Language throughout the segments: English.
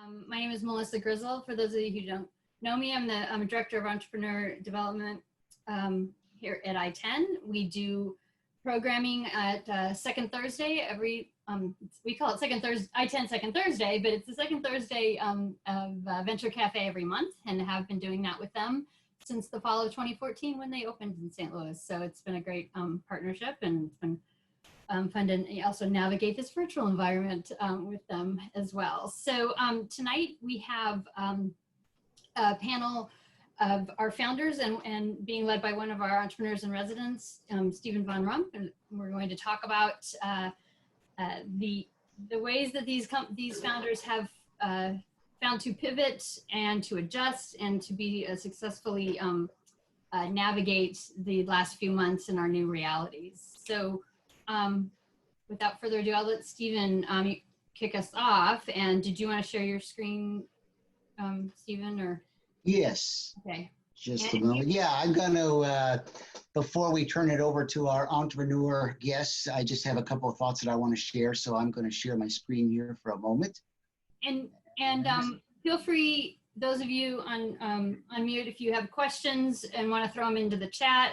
My name is Melissa Grizzle. For those of you who don't know me, I'm the Director of Entrepreneur Development here at ITEN. We do programming at second Thursday every, we call it ITEN Second Thursday, but it's the second Thursday of Venture Cafe every month, and have been doing that with them since the fall of 2014 when they opened in St. Louis. So it's been a great partnership, and it's been fun to also navigate this virtual environment with them as well. So tonight we have a panel of our founders and being led by one of our entrepreneurs in residence, Stephen von Rump, and we're going to talk about the ways that these founders have found to pivot and to adjust and to be successfully navigate the last few months in our new realities. So without further ado, I'll let Stephen kick us off. And did you want to share your screen, Stephen, or? Yes. Okay. Just a moment. Yeah, I'm going to, before we turn it over to our entrepreneur guests, I just have a couple of thoughts that I want to share. So I'm going to share my screen here for a moment. And feel free, those of you on mute, if you have questions and want to throw them into the chat,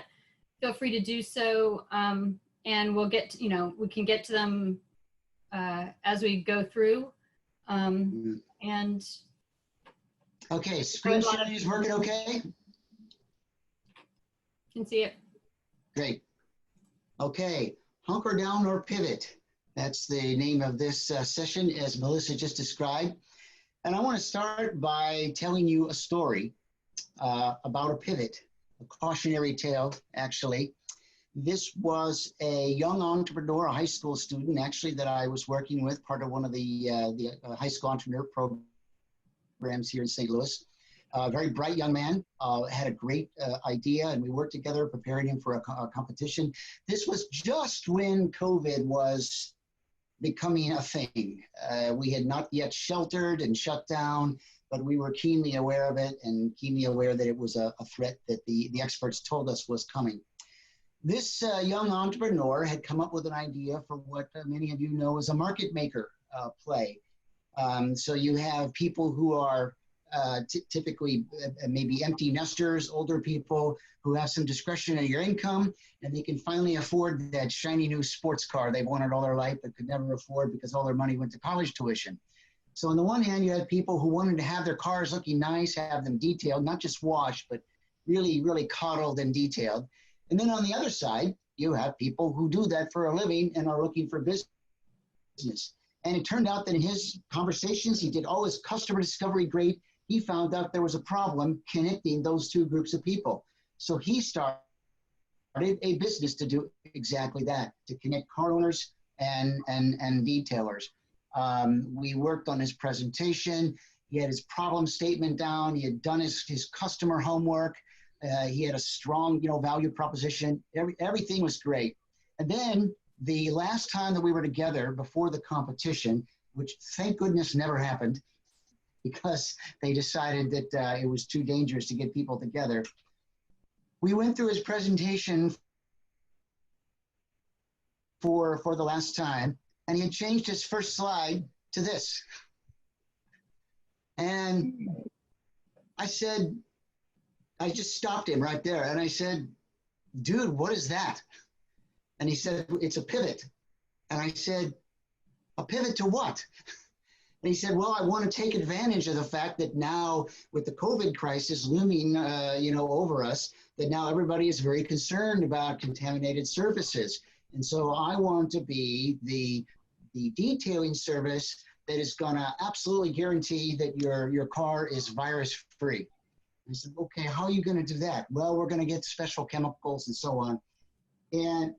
feel free to do so. And we'll get, we can get to them as we go through. And okay, screen sharing is working okay? Can see it. Great. Okay, hunker down or pivot. That's the name of this session, as Melissa just described. And I want to start by telling you a story about a pivot, a cautionary tale, actually. This was a young entrepreneur, a high school student, actually, that I was working with, part of one of the high school entrepreneur programs here in St. Louis. Very bright young man, had a great idea, and we worked together preparing him for a competition. This was just when COVID was becoming a thing. We had not yet sheltered and shut down, but we were keenly aware of it and keenly aware that it was a threat that the experts told us was coming. This young entrepreneur had come up with an idea for what many of you know as a market maker play. So you have people who are typically maybe empty nesters, older people who have some discretionary income, and they can finally afford that shiny new sports car they've wanted all their life but could never afford because all their money went to college tuition. So on the one hand, you have people who wanted to have their cars looking nice, have them detailed, not just washed, but really, really coddled and detailed. And then on the other side, you have people who do that for a living and are looking for business. And it turned out that in his conversations, he did all his customer discovery great. He found out there was a problem connecting those two groups of people. So he started a business to do exactly that, to connect car owners and detailers. We worked on his presentation. He had his problem statement down. He had done his customer homework. He had a strong, value proposition. Everything was great. And then the last time that we were together before the competition, which thank goodness never happened because they decided that it was too dangerous to get people together, we went through his presentation for the last time, and he had changed his first slide to this. And I just stopped him right there, and I said, dude, what is that? And he said, it's a pivot. And I said, a pivot to what? And he said, well, I want to take advantage of the fact that now with the COVID crisis looming, over us, that now everybody is very concerned about contaminated surfaces. And so I want to be the detailing service that is going to absolutely guarantee that your car is virus free. I said, okay, how are you going to do that? Well, we're going to get special chemicals and so on. And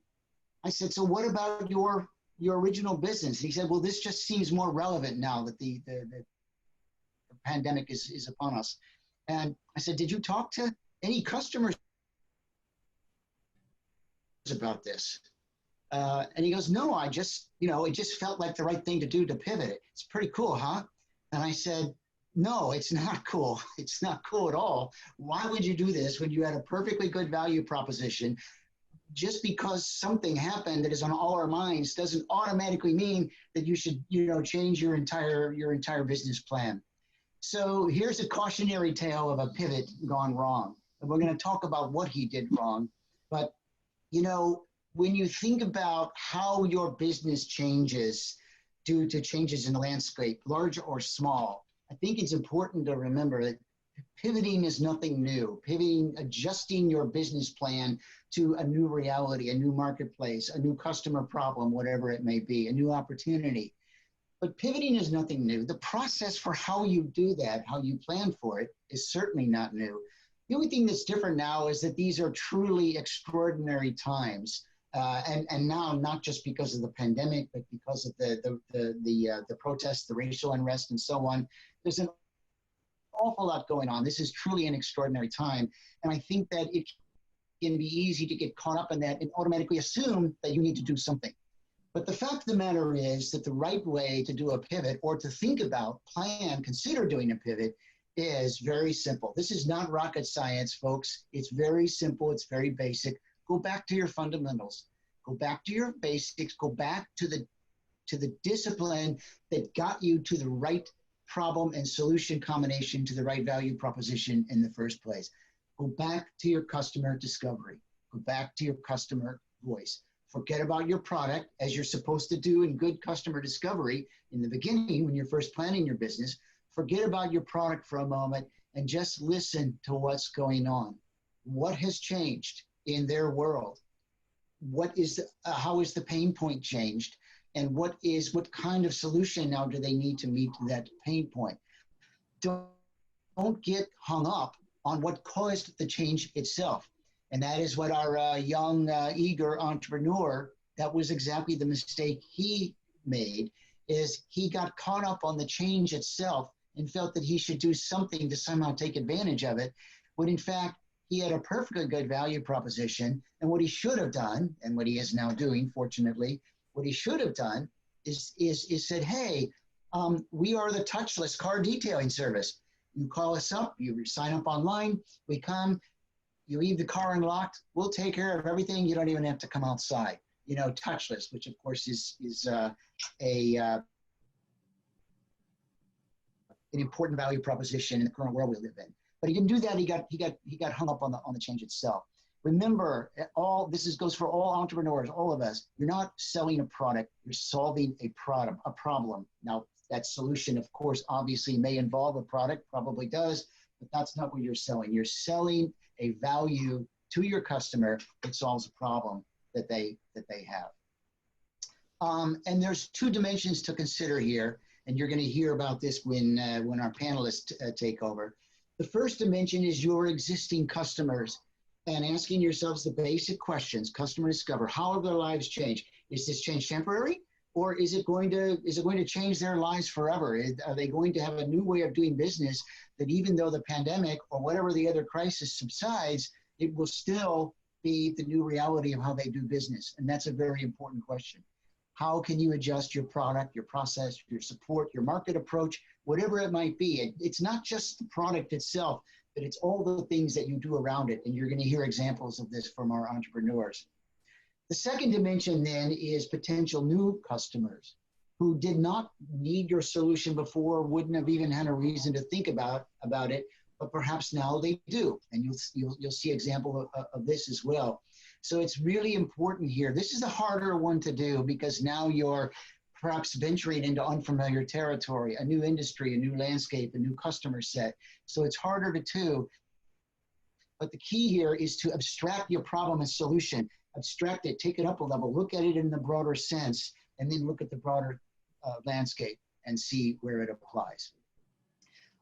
I said, so what about your original business? And he said, well, this just seems more relevant now that the pandemic is upon us. And I said, did you talk to any customers about this? And he goes, no, I just, it just felt like the right thing to do to pivot it. It's pretty cool, huh? And I said, no, it's not cool. It's not cool at all. Why would you do this when you had a perfectly good value proposition? Just because something happened that is on all our minds doesn't automatically mean that you should, change your entire business plan. So here's a cautionary tale of a pivot gone wrong. And we're going to talk about what he did wrong. But, you know, when you think about how your business changes due to changes in the landscape, large or small, I think it's important to remember that pivoting is nothing new. Pivoting, adjusting your business plan to a new reality, a new marketplace, a new customer problem, whatever it may be, a new opportunity. But pivoting is nothing new. The process for how you do that, how you plan for it, is certainly not new. The only thing that's different now is that these are truly extraordinary times. And now, not just because of the pandemic, but because of the protests, the racial unrest, and so on. There's an awful lot going on. This is truly an extraordinary time. And I think that it can be easy to get caught up in that and automatically assume that you need to do something. But the fact of the matter is that the right way to do a pivot, or to think about, plan, consider doing a pivot, is very simple. This is not rocket science, folks. It's very simple. It's very basic. Go back to your fundamentals. Go back to your basics. Go back to the discipline that got you to the right problem and solution combination, to the right value proposition in the first place. Go back to your customer discovery. Go back to your customer voice. Forget about your product, as you're supposed to do in good customer discovery in the beginning when you're first planning your business. Forget about your product for a moment and just listen to what's going on. What has changed in their world? How is the pain point changed? And what kind of solution now do they need to meet that pain point? Don't get hung up on what caused the change itself. And that is what our young, eager entrepreneur, that was exactly the mistake he made, is he got caught up on the change itself and felt that he should do something to somehow take advantage of it, when in fact, he had a perfectly good value proposition. And what he should have done, and what he is now doing, fortunately, what he should have done is said, hey, we are the touchless car detailing service. You call us up, you sign up online, we come, you leave the car unlocked, we'll take care of everything. You don't even have to come outside. You know, touchless, which of course is an important value proposition in the current world we live in. But he didn't do that. He got hung up on the change itself. Remember, goes for all entrepreneurs, all of us. You're not selling a product. You're solving a problem. Now, that solution, of course, obviously may involve a product, probably does, but that's not what you're selling. You're selling a value to your customer that solves a problem that they have. And there's two dimensions to consider here, and you're going to hear about this when our panelists take over. The first dimension is your existing customers, and asking yourselves the basic questions. Customer discover, how have their lives changed? Is this change temporary, or is it going to change their lives forever? Are they going to have a new way of doing business that, even though the pandemic or whatever the other crisis subsides, it will still be the new reality of how they do business? And that's a very important question. How can you adjust your product, your process, your support, your market approach, whatever it might be? It's not just the product itself, but it's all the things that you do around it. And you're going to hear examples of this from our entrepreneurs. The second dimension then is potential new customers who did not need your solution before, wouldn't have even had a reason to think about it, but perhaps now they do. And you'll see example of this as well. So it's really important here. This is a harder one to do because now you're perhaps venturing into unfamiliar territory, a new industry, a new landscape, a new customer set. So it's harder to do. But the key here is to abstract your problem and solution. Abstract it, take it up a level, look at it in the broader sense, and then look at the broader landscape and see where it applies.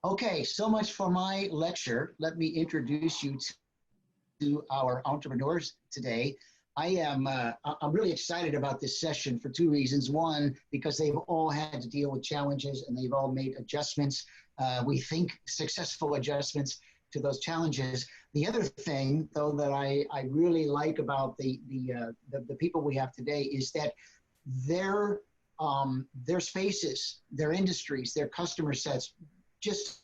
Okay, so much for my lecture. Let me introduce you to our entrepreneurs today. I'm really excited about this session for two reasons. One, because they've all had to deal with challenges and they've all made adjustments. We think successful adjustments to those challenges. The other thing, though, that I really like about the people we have today is that their spaces, their industries, their customer sets just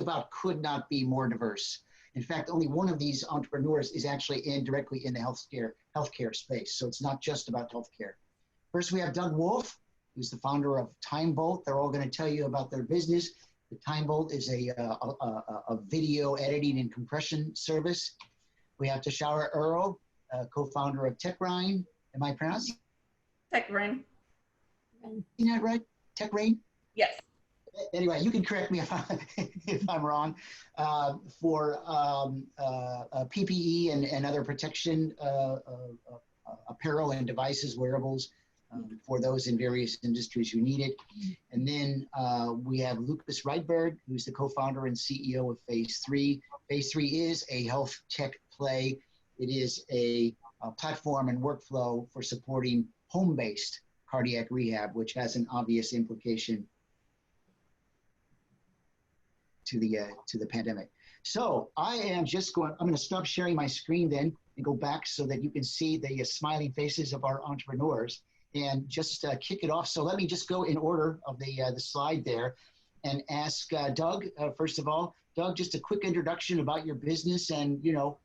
about could not be more diverse. In fact, only one of these entrepreneurs is actually directly in the healthcare space. So it's not just about healthcare. First, we have Doug Wolf, who's the founder of Timebolt. They're all going to tell you about their business. The Timebolt is a video editing and compression service. We have Tashara Earl, co-founder of Techrein. Am I pronouncing Techrein. that right? Techrein? Yes. Anyway, you can correct me if I'm wrong. For PPE and other protection apparel and devices, wearables, for those in various industries who need it. And then we have Lucas Reitberg, who's the co-founder and CEO of Phase 3. Phase 3 is a health tech play. It is a platform and workflow for supporting home-based cardiac rehab, which has an obvious implication to the pandemic. So I'm going to stop sharing my screen then and go back so that you can see the smiling faces of our entrepreneurs and just kick it off. So let me just go in order of the slide there and ask Doug, first of all. Doug, just a quick introduction about your business and, you know,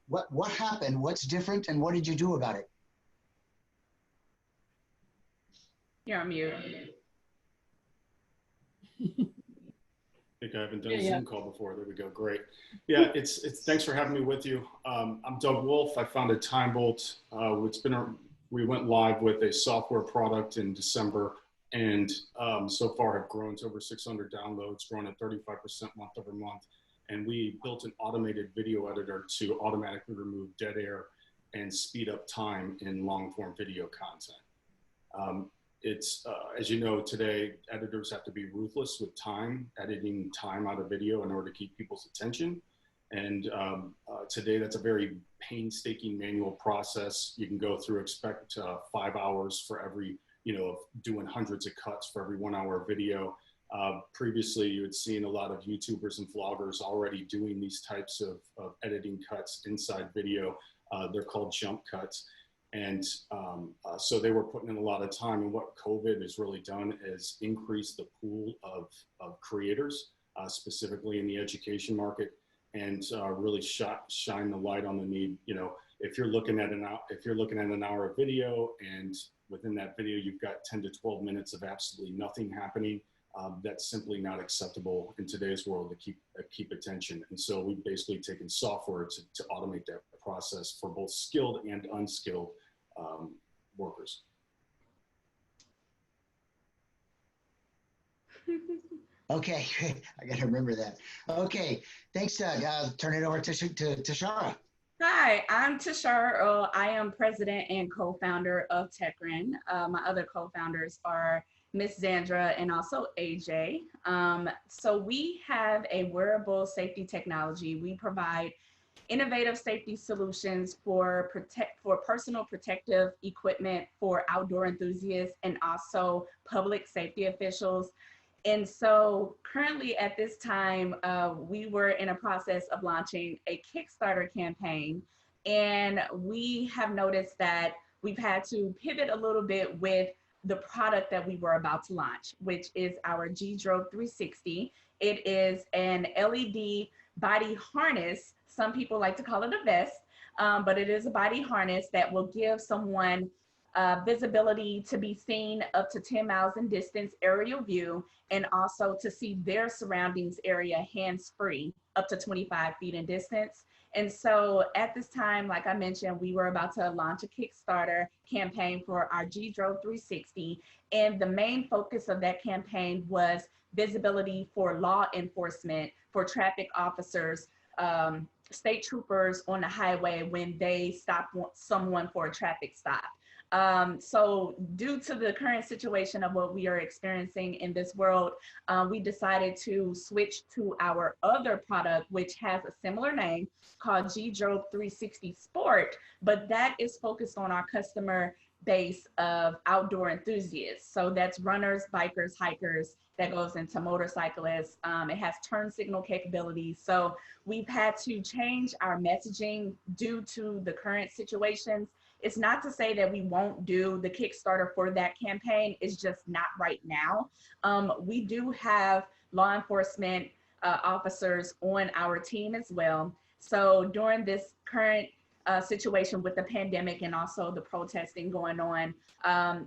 what happened, what's different, and what did you do about it? You're on mute. I think I haven't done a Zoom call before. There we go. Great. Yeah, it's thanks for having me with you. I'm Doug Wolf. I founded Timebolt. We went live with a software product in December, and so far have grown to over 600 downloads, grown at 35% month over month. And we built an automated video editor to automatically remove dead air and speed up time in long form video content. As you know, today, editors have to be ruthless with time, editing time out of video in order to keep people's attention. And today, that's a very painstaking manual process. You can go through, expect 5 hours for every, doing hundreds of cuts for every 1 hour video. Previously, you had seen a lot of YouTubers and vloggers already doing these types of editing cuts inside video. They're called jump cuts. And so they were putting in a lot of time, and what COVID has really done is increase the pool of creators, specifically in the education market, and really shine the light on the need. If you're looking at an hour of video, and within that video you've got 10 to 12 minutes of absolutely nothing happening, that's simply not acceptable in today's world to keep attention. And so we've basically taken software to automate that process for both skilled and unskilled workers. Okay, I got to remember that. Okay, thanks, Doug. I'll turn it over to Tashara. Hi, I'm Tashara Earl. I am president and co-founder of Techrein. My other co-founders are Miss Zandra and also AJ. So we have a wearable safety technology. We provide innovative safety solutions for personal protective equipment for outdoor enthusiasts and also public safety officials. And so currently at this time, we were in a process of launching a Kickstarter campaign, and we have noticed that we've had to pivot a little bit with the product that we were about to launch, which is our G-Drogue 360. It is an LED body harness. Some people like to call it a vest, but it is a body harness that will give someone visibility to be seen up to 10 miles in distance, aerial view, and also to see their surroundings area hands-free up to 25 feet in distance. And so at this time, like I mentioned, we were about to launch a Kickstarter campaign for our G-Drogue 360. And the main focus of that campaign was visibility for law enforcement, for traffic officers, state troopers on the highway when they stop someone for a traffic stop. So due to the current situation of what we are experiencing in this world, we decided to switch to our other product, which has a similar name called G-Drogue 360 Sport, but that is focused on our customer base of outdoor enthusiasts. So that's runners, bikers, hikers, that goes into motorcyclists. It has turn signal capabilities. So we've had to change our messaging due to the current situations. It's not to say that we won't do the Kickstarter for that campaign. It's just not right now. We do have law enforcement officers on our team as well. So during this current situation with the pandemic and also the protesting going on,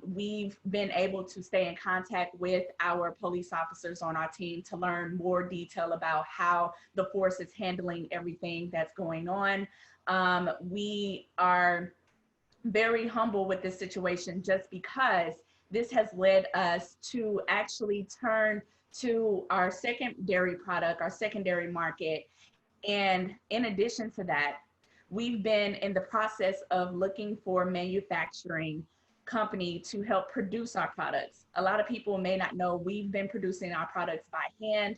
we've been able to stay in contact with our police officers on our team to learn more detail about how the force is handling everything that's going on. We are very humble with this situation just because this has led us to actually turn to our secondary product, our secondary market. And in addition to that, we've been in the process of looking for manufacturing company to help produce our products. A lot of people may not know we've been producing our products by hand.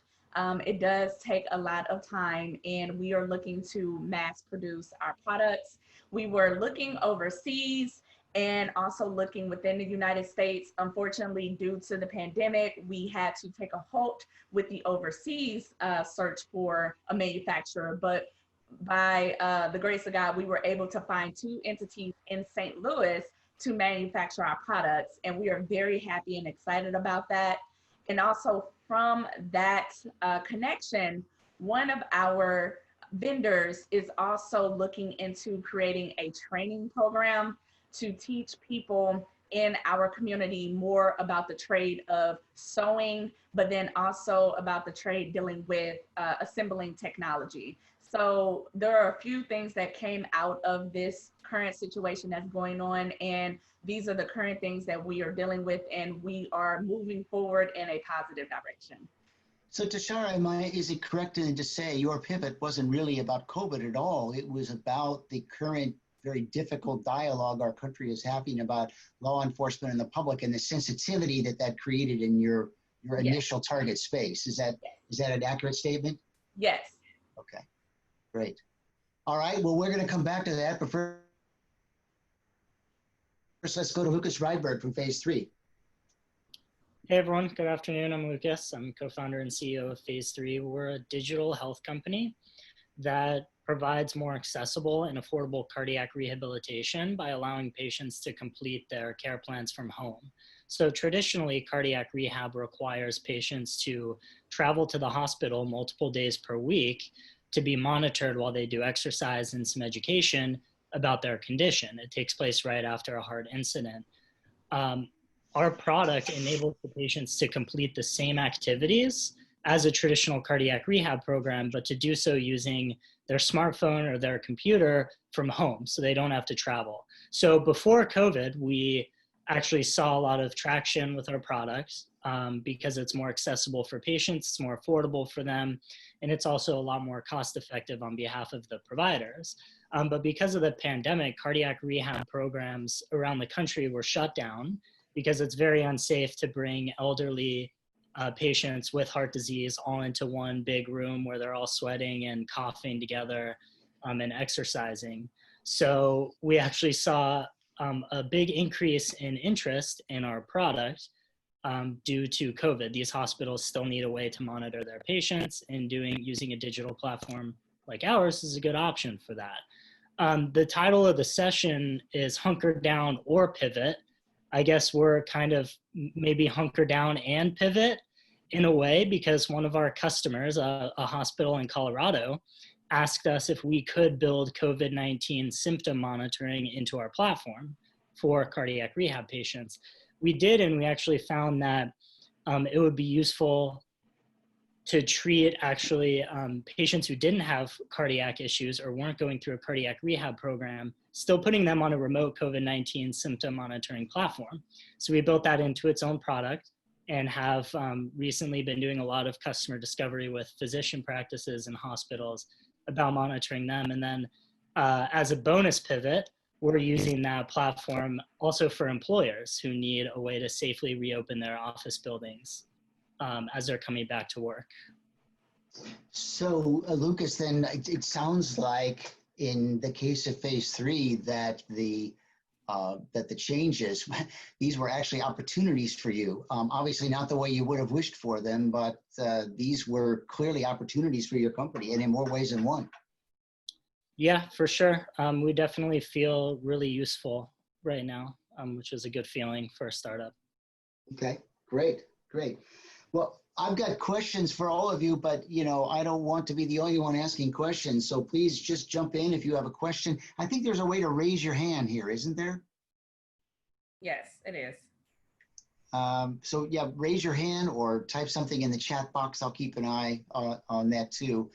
It does take a lot of time, and we are looking to mass produce our products. We were looking overseas and also looking within the United States. Unfortunately, due to the pandemic, we had to take a halt with the overseas search for a manufacturer. But by the grace of God, we were able to find 2 entities in St. Louis to manufacture our products. And we are very happy and excited about that. And also from that connection, one of our vendors is also looking into creating a training program to teach people in our community more about the trade of sewing, but then also about the trade dealing with assembling technology. So there are a few things that came out of this current situation that's going on, and these are the current things that we are dealing with, and we are moving forward in a positive direction. So Tashara, is it correct to say your pivot wasn't really about COVID at all? It was about the current very difficult dialogue our country is having about law enforcement and the public, and the sensitivity that created in your Yes. initial target space. Is that an accurate statement? Yes. Okay, great. All right, well, we're going to come back to that, but first let's go to Lucas Rydberg from Phase 3. Hey everyone, good afternoon. I'm Lucas. I'm co-founder and CEO of Phase 3. We're a digital health company that provides more accessible and affordable cardiac rehabilitation by allowing patients to complete their care plans from home. So traditionally, cardiac rehab requires patients to travel to the hospital multiple days per week to be monitored while they do exercise and some education about their condition. It takes place right after a heart incident. Our product enables the patients to complete the same activities as a traditional cardiac rehab program, but to do so using their smartphone or their computer from home, so they don't have to travel. So before COVID, we actually saw a lot of traction with our products because it's more accessible for patients, it's more affordable for them, and it's also a lot more cost effective on behalf of the providers. But because of the pandemic, cardiac rehab programs around the country were shut down because it's very unsafe to bring elderly patients with heart disease all into one big room where they're all sweating and coughing together and exercising. So we actually saw a big increase in interest in our product due to COVID. These hospitals still need a way to monitor their patients, and using a digital platform like ours is a good option for that. The title of the session is Hunker Down or Pivot. I guess we're kind of maybe hunker down and pivot in a way, because one of our customers, a hospital in Colorado, asked us if we could build COVID-19 symptom monitoring into our platform for cardiac rehab patients. We did, and we actually found that it would be useful to treat actually patients who didn't have cardiac issues or weren't going through a cardiac rehab program, still putting them on a remote COVID-19 symptom monitoring platform. So we built that into its own product and have recently been doing a lot of customer discovery with physician practices and hospitals about monitoring them. And then as a bonus pivot, we're using that platform also for employers who need a way to safely reopen their office buildings as they're coming back to work. So Lucas, then it sounds like in the case of Phase 3 that the changes, these were actually opportunities for you. Obviously not the way you would have wished for them, but these were clearly opportunities for your company, and in more ways than one. Yeah, for sure. We definitely feel really useful right now, which is a good feeling for a startup. Okay, great. Well, I've got questions for all of you, but I don't want to be the only one asking questions. So please just jump in if you have a question. I think there's a way to raise your hand here, isn't there? Yes, it is. So yeah, raise your hand or type something in the chat box. I'll keep an eye on that too.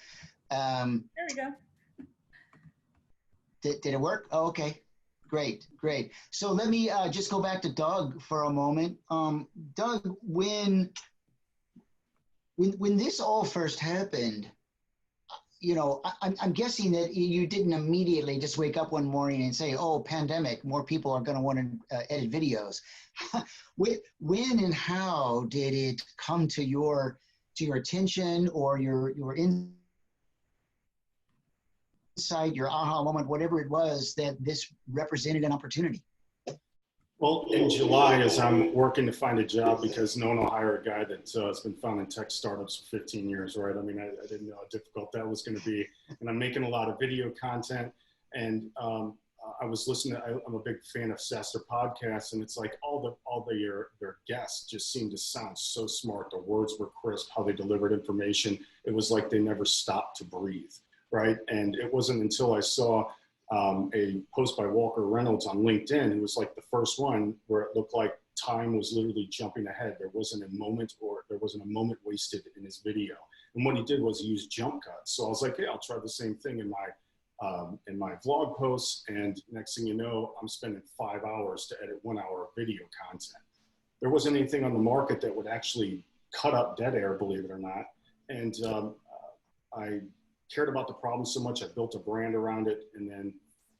There we go. Did it work? Oh, okay. Great. So let me just go back to Doug for a moment. Doug, when this all first happened, I'm guessing that you didn't immediately just wake up one morning and say, "Oh, pandemic, more people are going to want to edit videos." When and how did it come to your attention or your insight, your aha moment, whatever it was, that this represented an opportunity? Well, in July, as I'm working to find a job, because no one will hire a guy that has been founding tech startups for 15 years, right? I mean, I didn't know how difficult that was going to be. And I'm making a lot of video content. And I was listening, I'm a big fan of Sasser podcasts, and it's like all their guests just seemed to sound so smart. The words were crisp, how they delivered information. It was like they never stopped to breathe, right? And it wasn't until I saw a post by Walker Reynolds on LinkedIn. It was like the first one where it looked like time was literally jumping ahead. There wasn't a moment wasted in his video. And what he did was he used jump cuts. So I was like, hey, I'll try the same thing in my vlog posts. And next thing you know, I'm spending 5 hours to edit 1 hour of video content. There wasn't anything on the market that would actually cut up dead air, believe it or not. And I cared about the problem so much, I built a brand around it. And then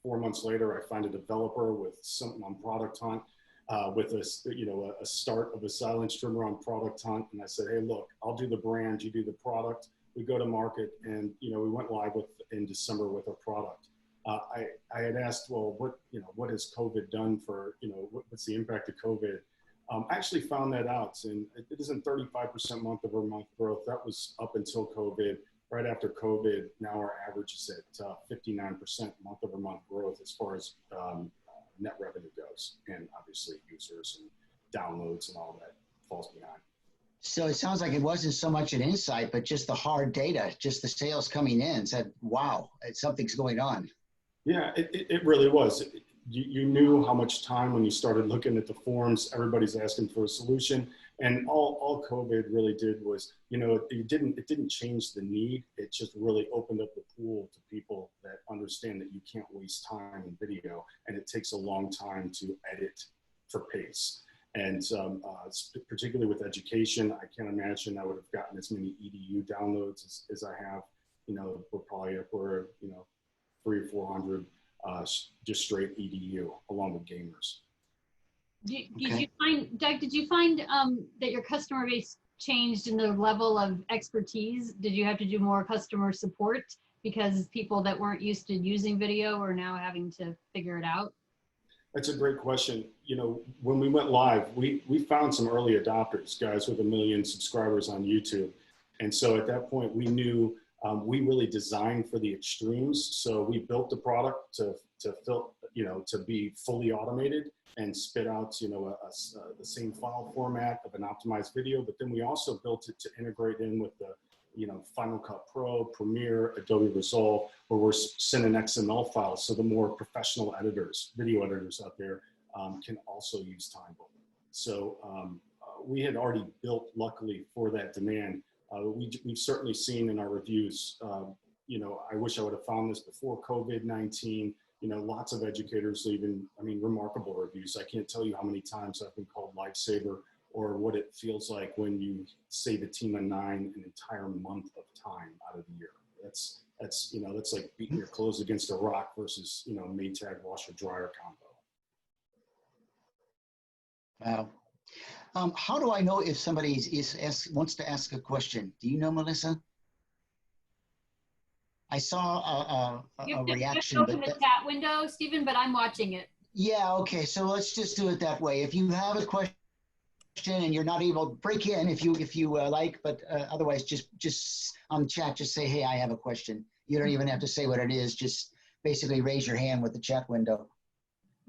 4 months later, I find a developer with something on Product Hunt, with a start of a silent streamer on Product Hunt. And I said, hey, look, I'll do the brand, you do the product. We go to market, and we went live in December with our product. I had asked, well, what has COVID done for, what's the impact of COVID? I actually found that out, and it isn't 35% month-over-month growth. That was up until COVID. Right after COVID, now our average is at 59% month-over-month growth as far as net revenue goes, and obviously users and downloads and all that falls behind. So it sounds like it wasn't so much an insight, but just the hard data, just the sales coming in said, wow, something's going on. Yeah, it really was. You knew how much time when you started looking at the forums, everybody's asking for a solution. And all COVID really did was, it didn't change the need. It just really opened up the pool to people that understand that you can't waste time in video, and it takes a long time to edit for pace. And particularly with education, I can't imagine I would have gotten as many EDU downloads as I have. We're probably up where 300 or 400 just straight EDU along with gamers. Did you find, Doug, did you find that your customer base changed in the level of expertise? Did you have to do more customer support because people that weren't used to using video are now having to figure it out? That's a great question. When we went live, we found some early adopters, guys with 1 million subscribers on YouTube. And so at that point, we knew we really designed for the extremes. So we built the product to be fully automated and spit out, the same file format of an optimized video. But then we also built it to integrate in with the, Final Cut Pro, Premiere, Adobe Resolve, where we're sending XML files. So the more professional editors, video editors out there can also use Timebolt. So we had already built, luckily, for that demand. We've certainly seen in our reviews, I wish I would have found this before COVID-19, lots of educators leaving, remarkable reviews. I can't tell you how many times I've been called lifesaver, or what it feels like when you save a team of 9 an entire month of time out of the year. That's like beating your clothes against a rock versus, Maytag washer dryer combo. Wow. How do I know if somebody wants to ask a question? Do you know, Melissa? I saw a reaction. Open the chat window, Stephen, but I'm watching it. Yeah, okay. So let's just do it that way. If you have a question and you're not able to break in, if you like, but otherwise just on chat, just say, hey, I have a question. You don't even have to say what it is. Just basically raise your hand with the chat window.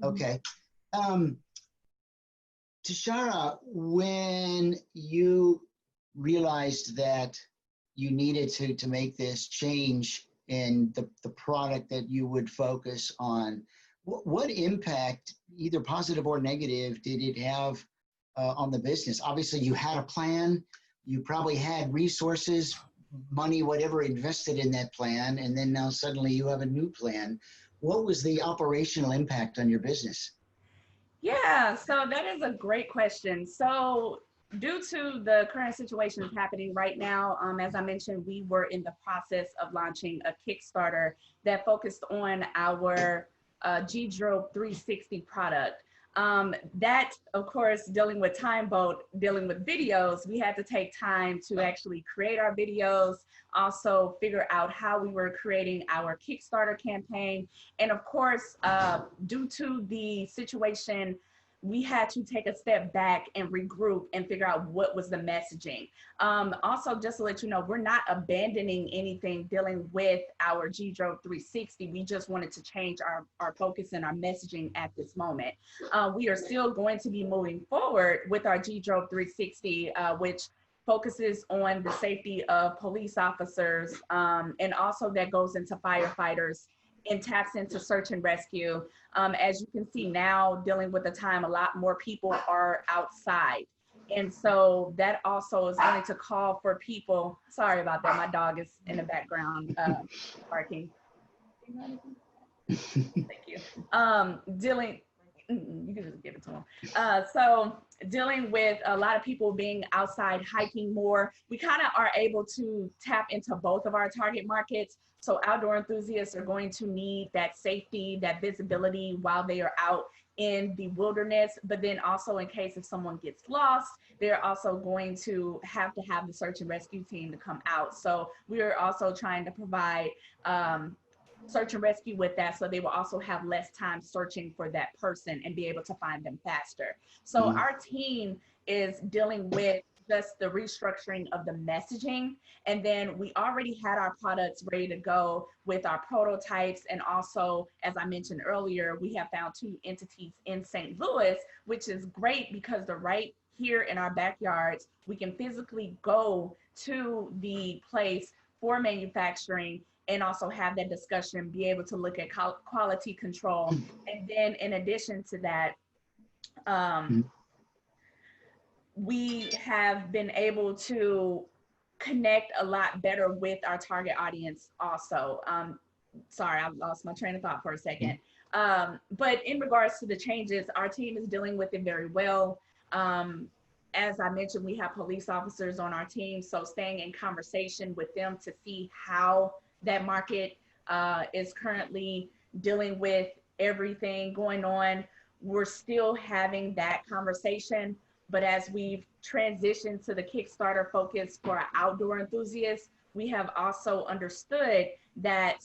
Okay. Tashara, when you realized that you needed to make this change in the product that you would focus on, what impact, either positive or negative, did it have on the business? Obviously, you had a plan. You probably had resources, money, whatever, invested in that plan, and then now suddenly you have a new plan. What was the operational impact on your business? Yeah, so that is a great question. So due to the current situation that's happening right now, as I mentioned, we were in the process of launching a Kickstarter that focused on our G-Drill 360 product. That, of course, dealing with Timebolt, dealing with videos, we had to take time to actually create our videos, also figure out how we were creating our Kickstarter campaign. And of course, due to the situation, we had to take a step back and regroup and figure out what was the messaging. Also, just to let you know, we're not abandoning anything dealing with our G-Drill 360. We just wanted to change our focus and our messaging at this moment. We are still going to be moving forward with our G-Drill 360, which focuses on the safety of police officers, and also that goes into firefighters and taps into search and rescue. As you can see now, dealing with the time, a lot more people are outside. And so that also is going to call for people. Sorry about that. My dog is in the background barking. Thank you. You can just give it to him. So dealing with a lot of people being outside hiking more, we kind of are able to tap into both of our target markets. So outdoor enthusiasts are going to need that safety, that visibility while they are out in the wilderness, but then also in case if someone gets lost, they're also going to have the search and rescue team to come out. So we are also trying to provide search and rescue with that, so they will also have less time searching for that person and be able to find them faster. So our team is dealing with just the restructuring of the messaging, and then we already had our products ready to go with our prototypes, and also, as I mentioned earlier, we have found 2 entities in St. Louis, which is great because they're right here in our backyards. We can physically go to the place for manufacturing and also have that discussion, be able to look at quality control. And then in addition to that, we have been able to connect a lot better with our target audience also. Sorry, I lost my train of thought for a second. But in regards to the changes, our team is dealing with it very well. As I mentioned, we have police officers on our team, so staying in conversation with them to see how that market is currently dealing with everything going on. We're still having that conversation, but as we've transitioned to the Kickstarter focus for our outdoor enthusiasts, we have also understood that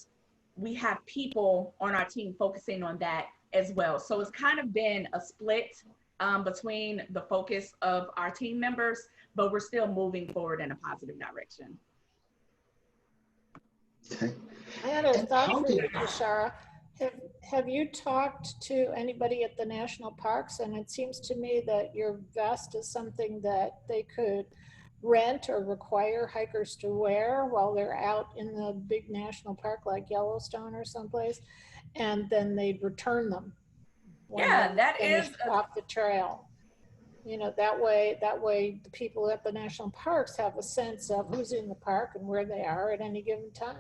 we have people on our team focusing on that as well. So it's kind of been a split between the focus of our team members, but we're still moving forward in a positive direction. Okay. I had a thought for you, Shara. Have you talked to anybody at the national parks? And it seems to me that your vest is something that they could rent or require hikers to wear while they're out in the big national park like Yellowstone or someplace, and then they'd return them. Yeah, that is off the trail. You know, that way the people at the national parks have a sense of who's in the park and where they are at any given time.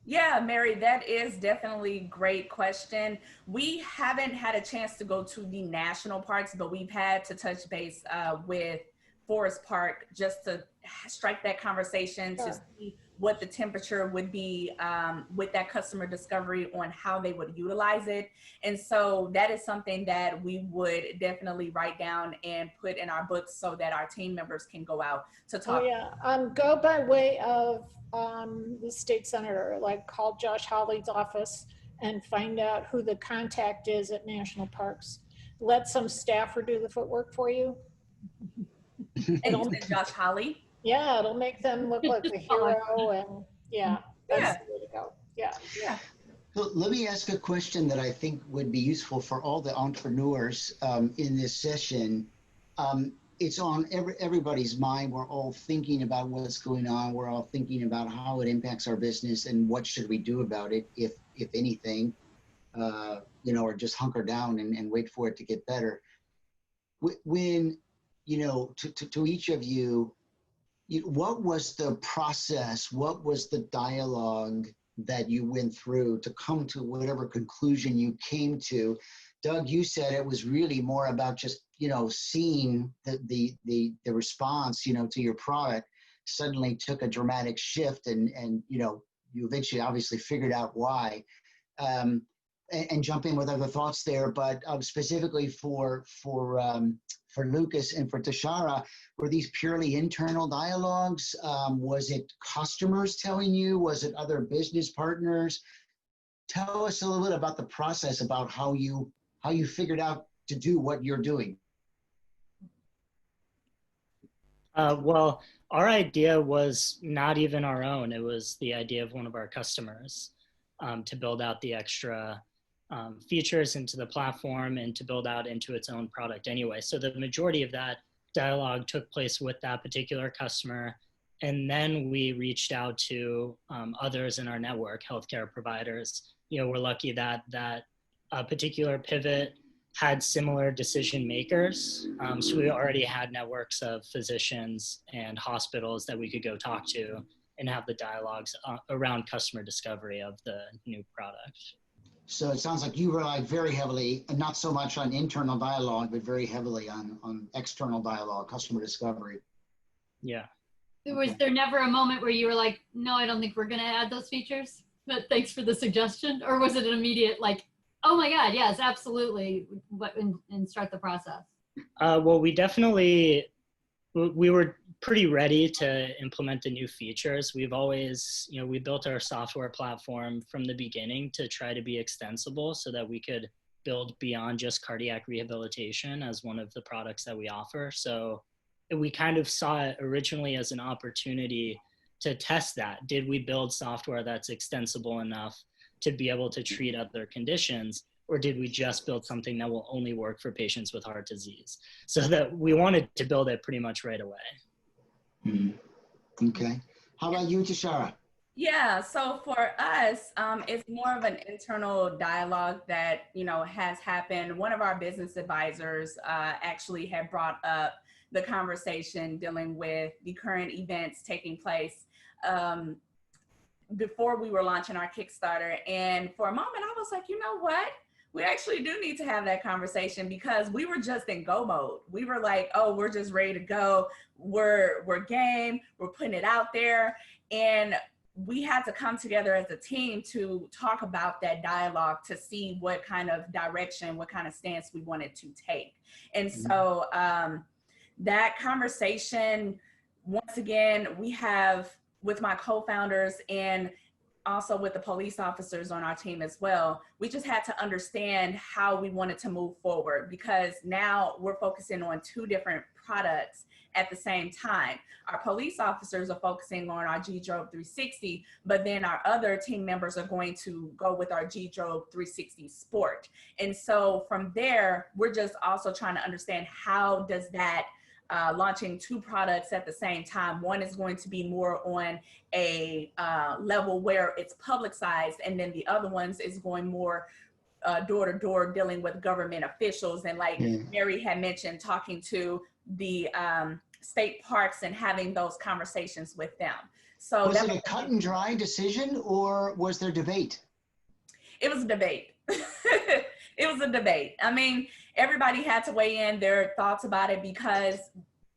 Yeah, Mary, that is definitely a great question. We haven't had a chance to go to the national parks, but we've had to touch base with Forest Park just to strike that conversation, to see what the temperature would be with that customer discovery on how they would utilize it. And so that is something that we would definitely write down and put in our books so that our team members can go out to talk. Oh yeah, go by way of the state senator, like call Josh Hawley's office and find out who the contact is at national parks. Let some staffer do the footwork for you. And Josh Hawley. Yeah, it'll make them look like the hero, and that's the way to go. Yeah. So let me ask a question that I think would be useful for all the entrepreneurs in this session. it's on everybody's mind. We're all thinking about what's going on. We're all thinking about how it impacts our business and what should we do about it, if anything, you know, or just hunker down and wait for it to get better. When, you know, to each of you, what was the process? What was the dialogue that you went through to come to whatever conclusion you came to? Doug, you said it was really more about just, you know, seeing the response, you know, to your product suddenly took a dramatic shift, and you know, you eventually obviously figured out why. And jump in with other thoughts there, but specifically for Lucas and for Tashara, were these purely internal dialogues? Was it customers telling you? Was it other business partners? Tell us a little bit about the process, about how you figured out to do what you're doing. Well, our idea was not even our own. It was the idea of one of our customers, to build out the extra features into the platform and to build out into its own product anyway. So the majority of that dialogue took place with that particular customer. And then we reached out to others in our network, healthcare providers. You know, we're lucky that that particular pivot had similar decision makers. So we already had networks of physicians and hospitals that we could go talk to and have the dialogues around customer discovery of the new product. So it sounds like you relied very heavily, not so much on internal dialogue, but very heavily on external dialogue, customer discovery. Yeah. Was there never a moment where you were like, no, I don't think we're going to add those features, but thanks for the suggestion? Or was it an immediate like, oh my God, yes, absolutely, and start the process? Well, we were pretty ready to implement the new features. We've always, you know, we built our software platform from the beginning to try to be extensible so that we could build beyond just cardiac rehabilitation as one of the products that we offer. So we kind of saw it originally as an opportunity to test that. Did we build software that's extensible enough to be able to treat other conditions? Or did we just build something that will only work for patients with heart disease? So that we wanted to build it pretty much right away. Mm-hmm. Okay. How about you, Tashara? Yeah, so for us, it's more of an internal dialogue that, you know, has happened. One of our business advisors actually had brought up the conversation dealing with the current events taking place before we were launching our Kickstarter. And for a moment, I was like, you know what? We actually do need to have that conversation, because we were just in go mode. We were like, oh, we're just ready to go. We're game. We're putting it out there. And we had to come together as a team to talk about that dialogue, to see what kind of direction, what kind of stance we wanted to take. And so that conversation, once again, we have with my co-founders and also with the police officers on our team as well, we just had to understand how we wanted to move forward, because now we're focusing on two different products at the same time. Our police officers are focusing on our G-Drobe 360, but then our other team members are going to go with our G-Drobe 360 Sport. And so from there, we're just also trying to understand how does that launching two products at the same time. One is going to be more on a level where it's publicized, and then the other ones is going more door to door, dealing with government officials. And like Mary had mentioned, talking to the state parks and having those conversations with them. So was it a cut and dry decision, or was there debate? It was a debate. It was a debate. I mean, everybody had to weigh in their thoughts about it, because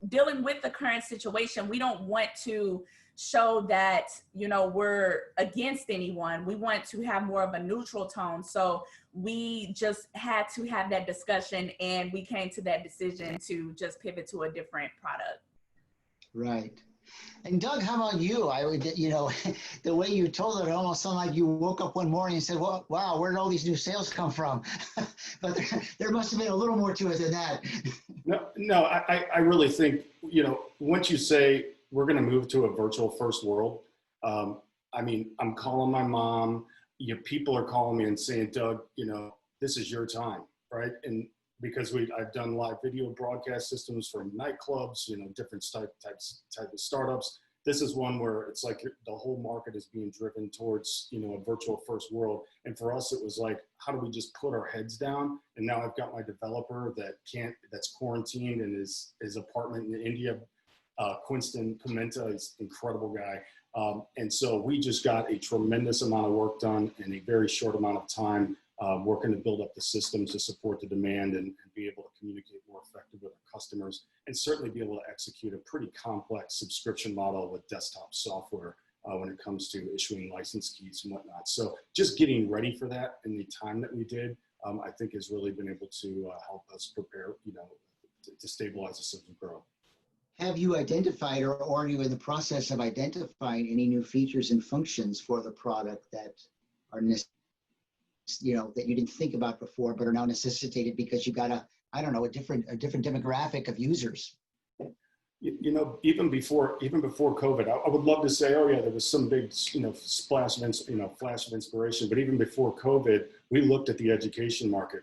dealing with the current situation, we don't want to show that, you know, we're against anyone. We want to have more of a neutral tone. So we just had to have that discussion, and we came to that decision to just pivot to a different product. Right. And Doug, how about you? I would, you know, the way you told it almost sounded like you woke up one morning and said, well, wow, where did all these new sales come from? But there must have been a little more to it than that. No, I really think, you know, once you say we're going to move to a virtual first world, I mean, I'm calling my mom, people are calling me and saying, Doug, you know, this is your time, right? And because I've done live video broadcast systems for nightclubs, different type of startups. This is one where it's like the whole market is being driven towards, a virtual first world. And for us, it was like, how do we just put our heads down? And now I've got my developer that's quarantined in his apartment in India. Quinston Pimenta is an incredible guy. And so we just got a tremendous amount of work done in a very short amount of time, working to build up the systems to support the demand and be able to communicate more effectively with our customers, and certainly be able to execute a pretty complex subscription model with desktop software when it comes to issuing license keys and whatnot. So just getting ready for that in the time that we did, I think has really been able to help us prepare, to stabilize the system grow. Have you identified, or are you in the process of identifying any new features and functions for the product that are, that you didn't think about before, but are now necessitated because you got a different demographic of users? Even before COVID, I would love to say, oh yeah, there was some big, flash of inspiration. But even before COVID, we looked at the education market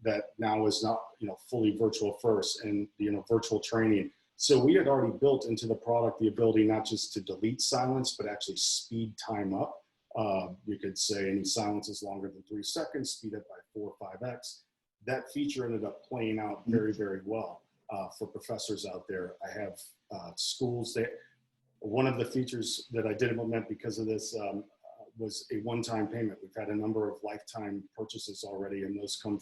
that now is not, fully virtual first, and virtual training. So we had already built into the product the ability not just to delete silence, but actually speed time up. You could say any silence is longer than 3 seconds, speed up by 4 or 5x. That feature ended up playing out very, very well for professors out there. I have schools that, one of the features that I did implement because of this was a one-time payment. We've had a number of lifetime purchases already, and those come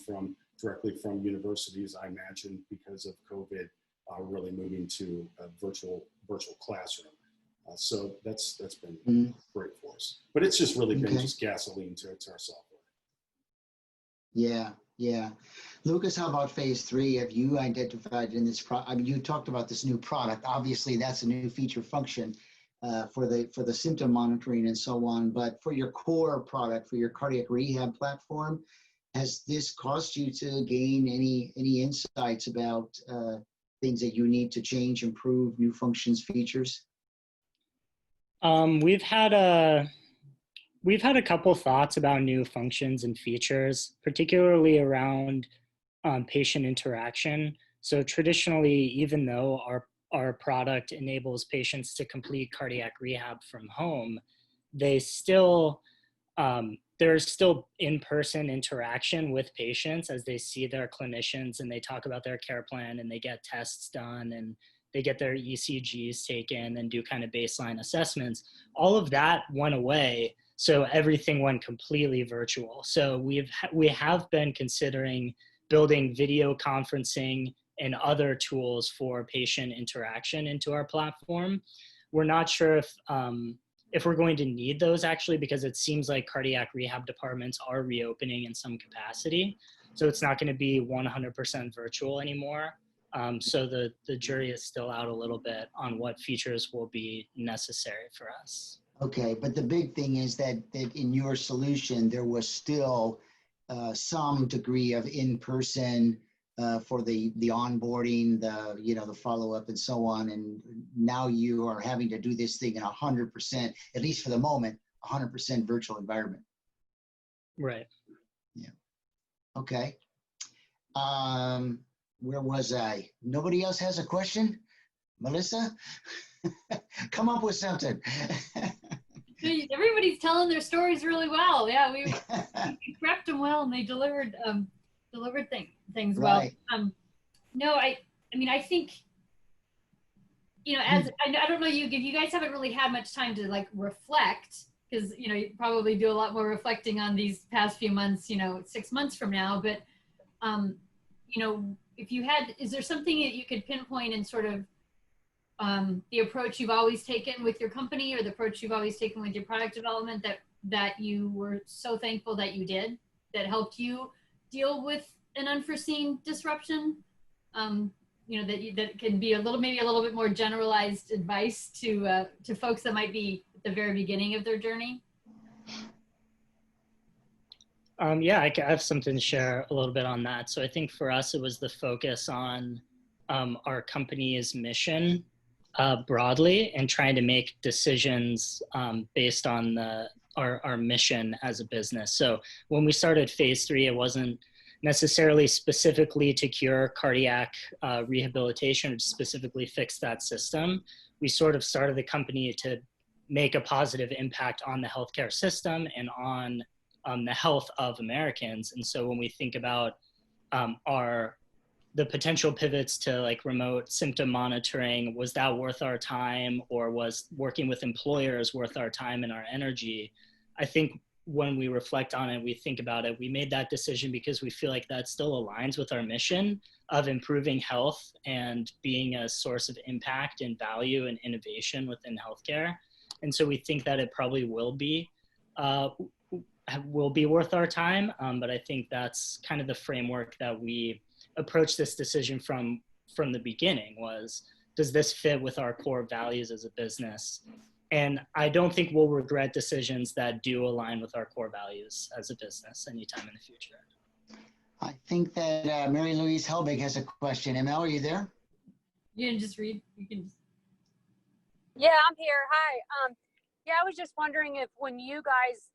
directly from universities, I imagine, because of COVID really moving to a virtual classroom. So that's been great for us. But it's just really been just gasoline to our software. Yeah. Lucas, how about phase 3? Have you identified in this you talked about this new product. Obviously, that's a new feature function for the symptom monitoring and so on. But for your core product, for your cardiac rehab platform, has this caused you to gain any insights about things that you need to change, improve, new functions, features? We've had a couple thoughts about new functions and features, particularly around patient interaction. So traditionally, even though our product enables patients to complete cardiac rehab from home, there's still in-person interaction with patients as they see their clinicians and they talk about their care plan and they get tests done and they get their ECGs taken and do kind of baseline assessments. All of that went away. So everything went completely virtual. So we have been considering building video conferencing and other tools for patient interaction into our platform. We're not sure if we're going to need those actually, because it seems like cardiac rehab departments are reopening in some capacity. So it's not going to be 100% virtual anymore. So the jury is still out a little bit on what features will be necessary for us. Okay, but the big thing is that in your solution, there was still some degree of in-person for the onboarding, the follow-up and so on. And now you are having to do this thing in 100%, at least for the moment, 100% virtual environment. Right. Yeah. Okay. Where was I? Nobody else has a question? Melissa? Come up with something. Everybody's telling their stories really well. Yeah, we prepped them well, and they delivered things well. Right. No, I mean, I think, as I don't know, you guys haven't really had much time to like reflect, because you probably do a lot more reflecting on these past few months, 6 months from now. But if you had, is there something that you could pinpoint in sort of the approach you've always taken with your company, or the approach you've always taken with your product development that you were so thankful that you did, that helped you deal with an unforeseen disruption? That can be maybe a little bit more generalized advice to folks that might be at the very beginning of their journey. Yeah, I have something to share a little bit on that. So I think for us, it was the focus on our company's mission broadly, and trying to make decisions based on our mission as a business. So when we started phase 3, it wasn't necessarily specifically to cure cardiac rehabilitation or specifically fix that system. We sort of started the company to make a positive impact on the healthcare system and on the health of Americans. And so when we think about the potential pivots to like remote symptom monitoring, was that worth our time, or was working with employers worth our time and our energy? I think when we reflect on it, we think about it, we made that decision because we feel like that still aligns with our mission of improving health and being a source of impact and value and innovation within healthcare. And so we think that it probably will be worth our time. But I think that's kind of the framework that we approach this decision from the beginning was, does this fit with our core values as a business? And I don't think we'll regret decisions that do align with our core values as a business anytime in the future. I think that Mary Louise Helbig has a question. ML, are you there? You can just read. You can. Yeah, I'm here. Hi. Yeah, I was just wondering if when you guys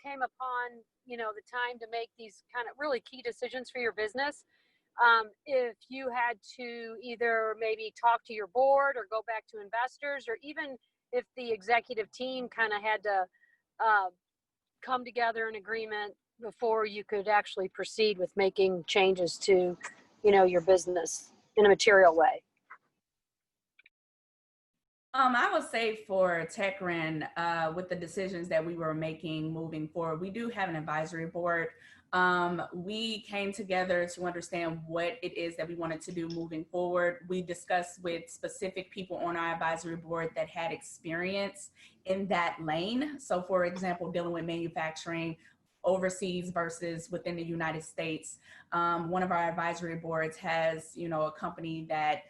came upon, the time to make these kind of really key decisions for your business, if you had to either maybe talk to your board or go back to investors, or even if the executive team kind of had to come together in agreement before you could actually proceed with making changes to, your business in a material way. I would say for Techrein, with the decisions that we were making moving forward, we do have an advisory board. We came together to understand what it is that we wanted to do moving forward. We discussed with specific people on our advisory board that had experience in that lane. So for example, dealing with manufacturing overseas versus within the United States. One of our advisory boards has, a company that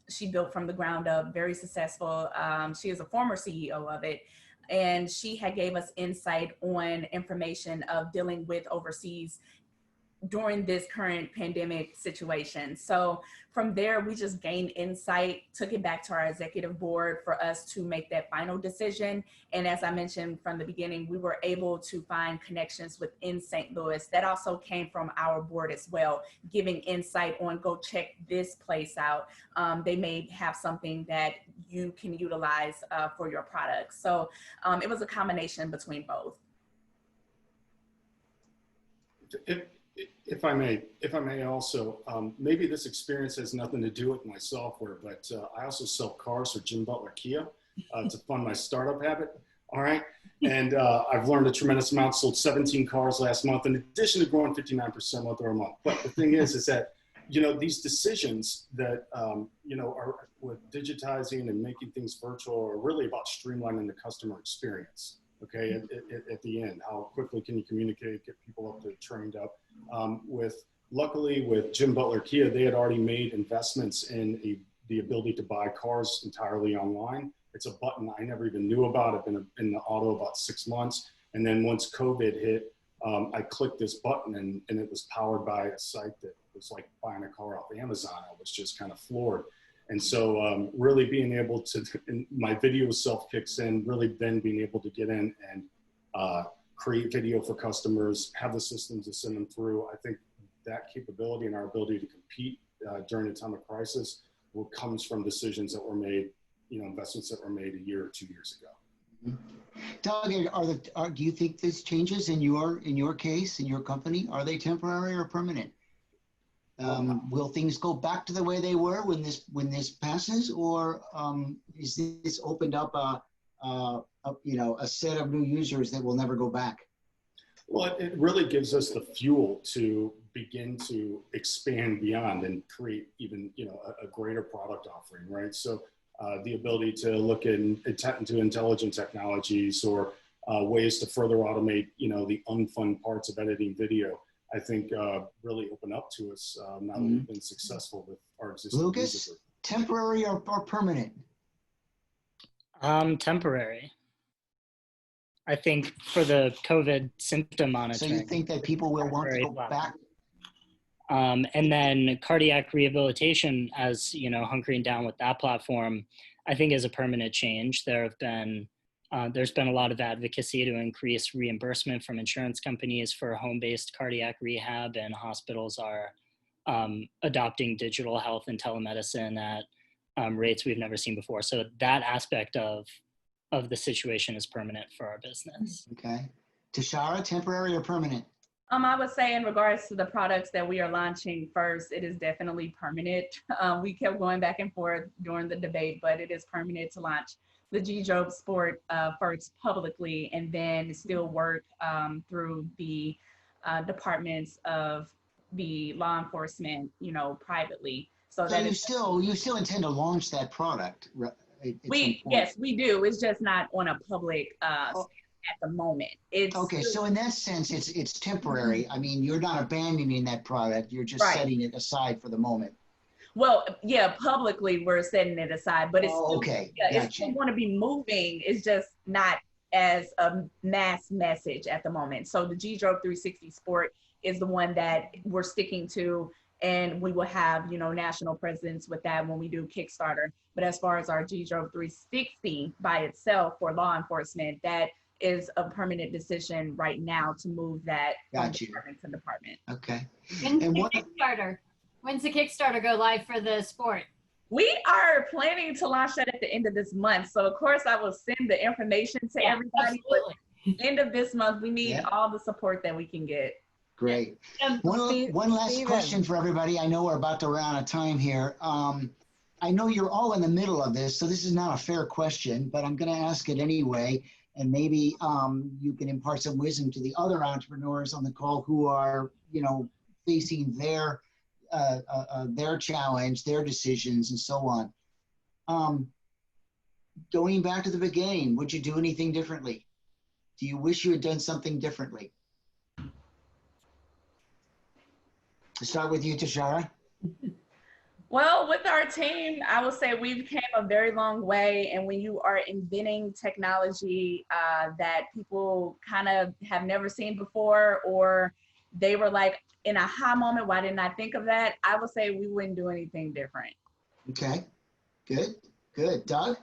she built from the ground up, very successful. She is a former CEO of it. And she had gave us insight on information of dealing with overseas during this current pandemic situation. So from there, we just gained insight, took it back to our executive board for us to make that final decision. And as I mentioned from the beginning, we were able to find connections within St. Louis. That also came from our board as well, giving insight on go check this place out. They may have something that you can utilize for your products. So it was a combination between both. If I may also, maybe this experience has nothing to do with my software, but I also sell cars for Jim Butler Kia to fund my startup habit. All right. And I've learned a tremendous amount, sold 17 cars last month, in addition to growing 59% month over month. But the thing is that, these decisions that, are with digitizing and making things virtual are really about streamlining the customer experience. Okay, at the end, how quickly can you communicate, get people up to trained up? Luckily with Jim Butler Kia, they had already made investments in the ability to buy cars entirely online. It's a button I never even knew about. I've been in the auto about 6 months. And then once COVID hit, I clicked this button and it was powered by a site that was like buying a car off Amazon. I was just kind of floored. And so really being able to, my video self kicks in, really then being able to get in and create video for customers, have the systems to send them through. I think that capability and our ability to compete during a time of crisis comes from decisions that were made, investments that were made a year or 2 years ago. Doug, do you think these changes in your case, in your company, are they temporary or permanent? Will things go back to the way they were when this passes, or is this opened up a set of new users that will never go back? Well, it really gives us the fuel to begin to expand beyond and create even a greater product offering, right? So the ability to look into intelligent technologies or ways to further automate the unfun parts of editing video, I think really open up to us now that we've been successful with our existing Lucas, user group. Temporary or permanent? Temporary. I think for the COVID symptom monitoring. So you think that people will want to go back? And then cardiac rehabilitation, as hunkering down with that platform, I think is a permanent change. There have been There's been a lot of advocacy to increase reimbursement from insurance companies for home-based cardiac rehab, and hospitals are adopting digital health and telemedicine at rates we've never seen before. So that aspect of the situation is permanent for our business. Okay. Tashara, temporary or permanent? I would say in regards to the products that we are launching first, it is definitely permanent. We kept going back and forth during the debate, but it is permanent to launch the G-Job Sport first publicly, and then still work through the departments of the law enforcement, privately. So So that you still intend to launch that product, right? Yes, we do. It's just not on a public at the moment. It's Okay, so in that sense, it's temporary. I mean, you're not abandoning that product. You're just Right. setting it aside for the moment. Well, yeah, publicly we're setting it aside, but it's still, okay. yeah, it's Gotcha. still going to be moving. It's just not as a mass message at the moment. So the G-Drogue 360 Sport is the one that we're sticking to, and we will have, national presence with that when we do Kickstarter. But as far as our G-Drogue 360 by itself for law enforcement, that is a permanent decision right now to move that from Got you. department to department. Okay. When's And the what- Kickstarter? When's the Kickstarter go live for the sport? We are planning to launch that at the end of this month. So of course I will send the information to everybody. Absolutely. But end of this month, we need Yeah. all the support that we can get. Great. Um, One last Steven. question for everybody. I know we're about to run out of time here. I know you're all in the middle of this, so this is not a fair question, but I'm going to ask it anyway. And maybe you can impart some wisdom to the other entrepreneurs on the call who are, facing their challenge, their decisions, and so on. Going back to the beginning, would you do anything differently? Do you wish you had done something differently? To start with you, Tashara. Well, with our team, I would say we've came a very long way. And when you are inventing technology that people kind of have never seen before, or they were like in a aha moment, why didn't I think of that? I would say we wouldn't do anything different. Okay, good. Doug?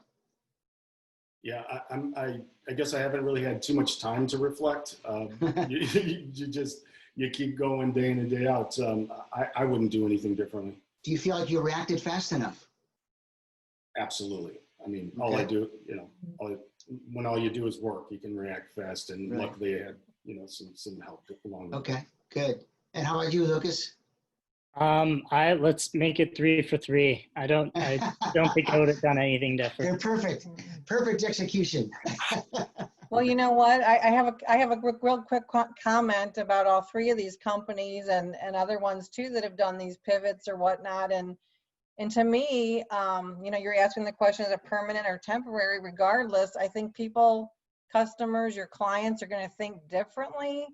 Yeah, I guess I haven't really had too much time to reflect. You keep going day in and day out. I wouldn't do anything differently. Do you feel like you reacted fast enough? Absolutely. I mean, all I do, when all you do is work, you can react fast. And Right. luckily I had, some help along the way. Okay, good. And how about you, Lucas? Let's make it 3 for 3. I don't think I would have done anything different. They're perfect execution. Well, you know what? I have a real quick comment about all three of these companies and other ones too that have done these pivots or whatnot. And to me, you're asking the question, is it permanent or temporary? Regardless, I think people, customers, your clients are going to think differently.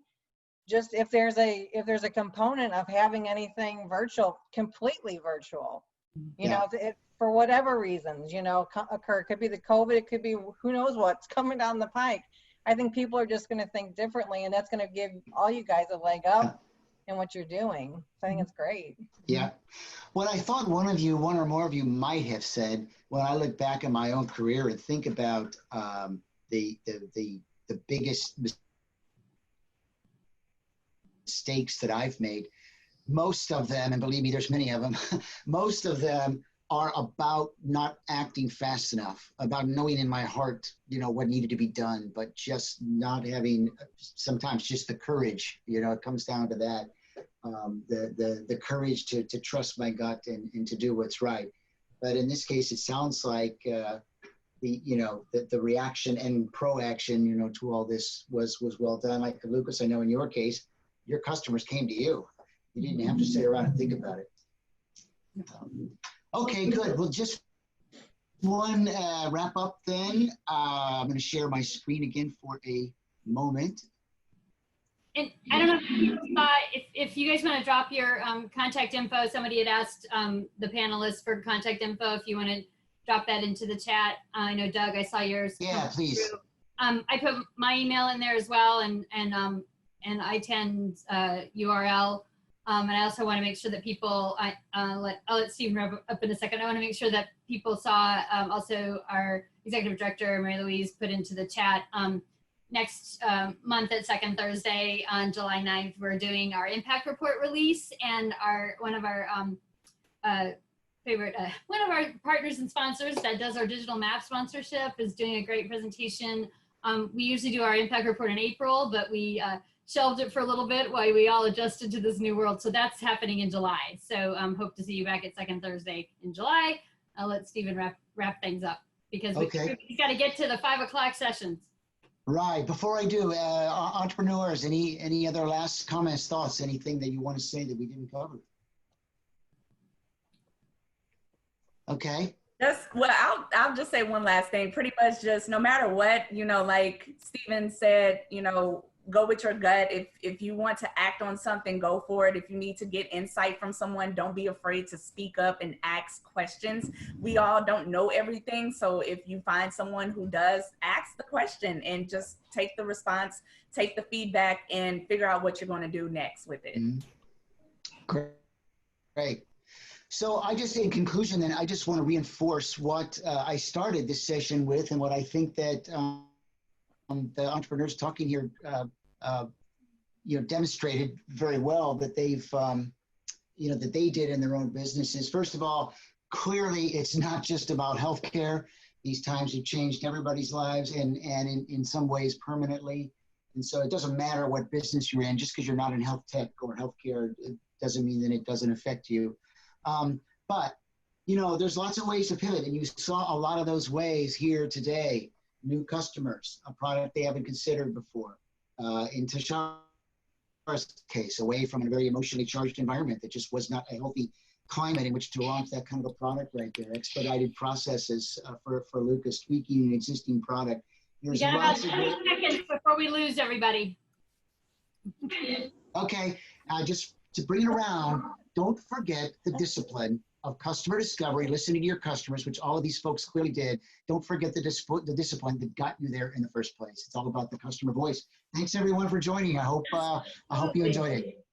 Just if there's a component of having anything virtual, completely virtual, for whatever reasons, occur. It could be the COVID, it could be who knows what's coming down the pike. I think people are just going to think differently, and that's going to give all you guys a leg up in what you're doing. So I think it's great. Yeah. What I thought one or more of you might have said when I look back at my own career and think about the biggest mistakes that I've made, most of them, and believe me, there's many of them, most of them are about not acting fast enough, about knowing in my heart, what needed to be done, but just not having sometimes just the courage, it comes down to that, the courage to trust my gut and to do what's right. But in this case, it sounds like the reaction and proaction, to all this was well done. Like Lucas, I know in your case, your customers came to you. You didn't have to sit around and think about it. Okay, good. Well, just one wrap up then. I'm going to share my screen again for a moment. And I don't know if you guys want to drop your contact info. Somebody had asked the panelists for contact info. If you want to drop that into the chat. I know, Doug, I saw yours. Yeah, please. Through. I put my email in there as well, and ITEN's URL. And I also want to make sure that people, I'll let Stephen wrap up in a second. I want to make sure that people saw also our executive director, Mary Louise, put into the chat. Next month at second Thursday on July 9th, we're doing our impact report release, and one of our partners and sponsors that does our digital map sponsorship is doing a great presentation. We usually do our impact report in April, but we shelved it for a little bit while we all adjusted to this new world. So that's happening in July. So hope to see you back at second Thursday in July. I'll let Stephen wrap things up because we've got to get to the 5 o'clock sessions. Right. Before I do, entrepreneurs, any other last comments, thoughts, anything that you want to say that we didn't cover? Okay. I'll just say one last thing. Pretty much just no matter what, like Stephen said, go with your gut. If you want to act on something, go for it. If you need to get insight from someone, don't be afraid to speak up and ask questions. We all don't know everything. So if you find someone who does, ask the question and just take the response, take the feedback, and figure out what you're going to do next with it. Mm-hmm. Great. So in conclusion, then, I just want to reinforce what I started this session with, and what I think that the entrepreneurs talking here, demonstrated very well that they've, that they did in their own businesses. First of all, clearly, it's not just about healthcare. These times have changed everybody's lives, and in some ways permanently. And so it doesn't matter what business you're in, just because you're not in health tech or healthcare, it doesn't mean that it doesn't affect you. But there's lots of ways to pivot, and you saw a lot of those ways here today. New customers, a product they haven't considered before. In Tashar's case, away from a very emotionally charged environment that just was not a healthy climate in which to launch that kind of a product right there. Expedited processes for Lucas, tweaking an existing product. We got about 20 seconds before we lose everybody. Okay, just to bring it around, don't forget the discipline of customer discovery, listening to your customers, which all of these folks clearly did. Don't forget the discipline that got you there in the first place. It's all about the customer voice. Thanks everyone for joining. I hope you enjoyed it.